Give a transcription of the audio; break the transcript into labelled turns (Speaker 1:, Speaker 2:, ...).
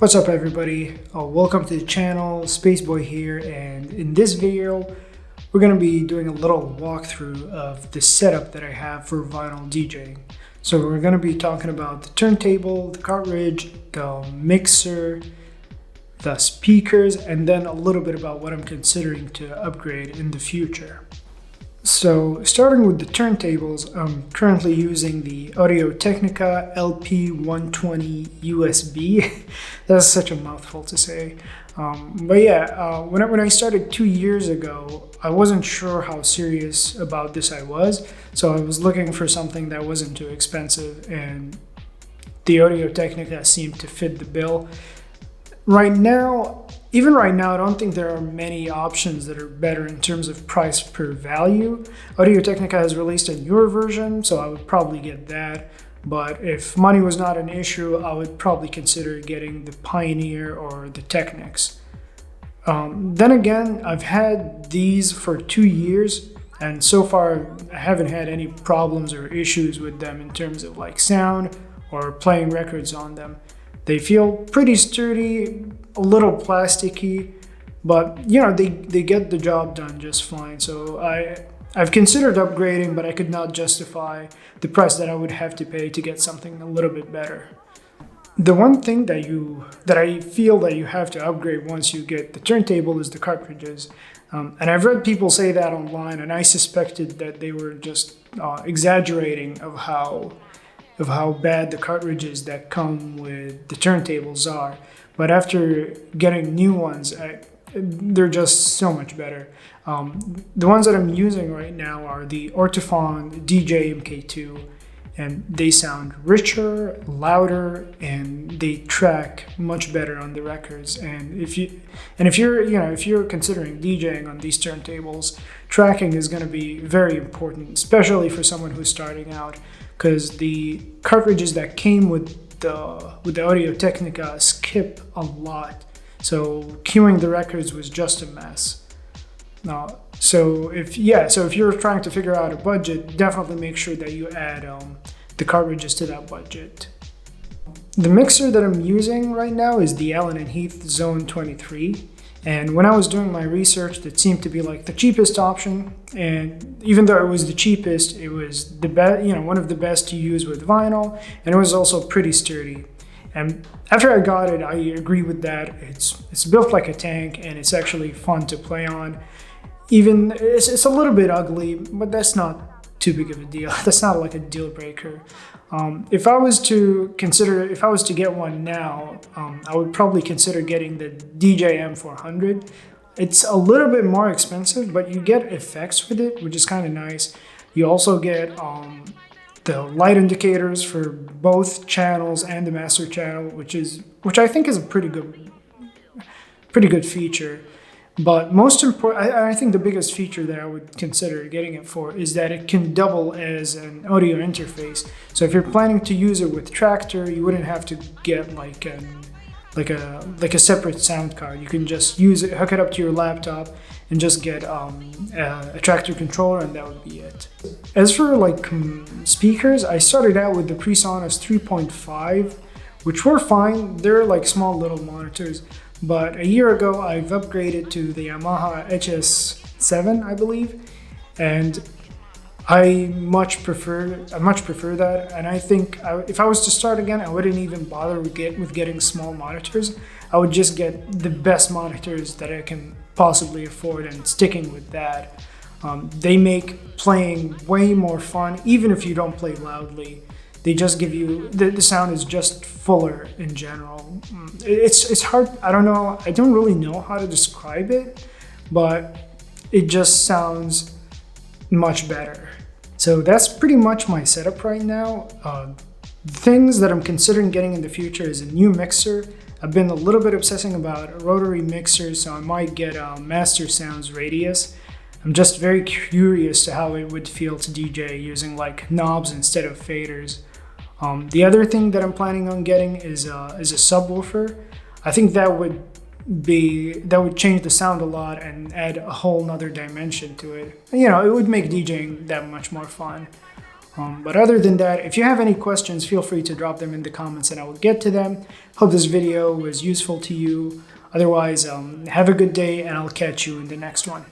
Speaker 1: What's up everybody? Welcome to the channel, Spaceboy here, and in this video we're going to be doing a little walkthrough of the setup that I have for vinyl DJing. So we're going to be talking about the turntable, the cartridge, the mixer, the speakers, and then a little bit about what I'm considering to upgrade in the future. So starting with the turntables, I'm currently using the Audio-Technica LP120 USB. That's such a mouthful to say. When I started 2 years ago, I wasn't sure how serious about this I was. So I was looking for something that wasn't too expensive, and the Audio-Technica seemed to fit the bill. Even right now, I don't think there are many options that are better in terms of price per value. Audio-Technica has released a newer version, so I would probably get that. But if money was not an issue, I would probably consider getting the Pioneer or the Technics. Then again, I've had these for 2 years, and so far I haven't had any problems or issues with them in terms of like sound or playing records on them. They feel pretty sturdy, a little plasticky, but they get the job done just fine. So I've considered upgrading, but I could not justify the price that I would have to pay to get something a little bit better. The one thing that I feel that you have to upgrade once you get the turntable is the cartridges. And I've read people say that online, and I suspected that they were just exaggerating of how bad the cartridges that come with the turntables are. But after getting new ones, they're just so much better. The ones that I'm using right now are the Ortofon DJ MK2, and they sound richer, louder, and they track much better on the records. And if you're considering DJing on these turntables, tracking is going to be very important, especially for someone who's starting out, because the cartridges that came with the Audio-Technica skip a lot. So queuing the records was just a mess. So if you're trying to figure out a budget, definitely make sure that you add the cartridges to that budget. The mixer that I'm using right now is the Allen & Heath Zone 23. And when I was doing my research, that seemed to be like the cheapest option. And even though it was the cheapest, it was the best, one of the best to use with vinyl, and it was also pretty sturdy. And after I got it, I agree with that. It's built like a tank, and it's actually fun to play on. Even it's a little bit ugly, but that's not too big of a deal. That's not like a deal breaker. If I was to get one now, I would probably consider getting the DJing 400. It's a little bit more expensive, but you get effects with it, which is kind of nice. You also get the light indicators for both channels and the master channel, which I think is a pretty good feature. But most important, I think the biggest feature that I would consider getting it for is that it can double as an audio interface. So if you're planning to use it with Traktor, you wouldn't have to get like a separate sound card. You can just use it, hook it up to your laptop, and just get a Traktor controller, and that would be it. As for speakers, I started out with the PreSonus 3.5, which were fine. They're like small little monitors. But a year ago, I've upgraded to the Yamaha HS7, I believe, and I much prefer that. And I think if I was to start again, I wouldn't even bother with getting small monitors. I would just get the best monitors that I can possibly afford and sticking with that. They make playing way more fun, even if you don't play loudly. They just give you, the sound is just fuller in general. It's hard, I don't really know how to describe it, but it just sounds much better. So that's pretty much my setup right now. Things that I'm considering getting in the future is a new mixer. I've been a little bit obsessing about rotary mixers, so I might get a Master Sounds Radius. I'm just very curious to how it would feel to DJ using like knobs instead of faders. The other thing that I'm planning on getting is a subwoofer. I think that would change the sound a lot and add a whole nother dimension to it. It would make DJing that much more fun. But other than that, if you have any questions, feel free to drop them in the comments and I will get to them. Hope this video was useful to you. Otherwise, have a good day and I'll catch you in the next one.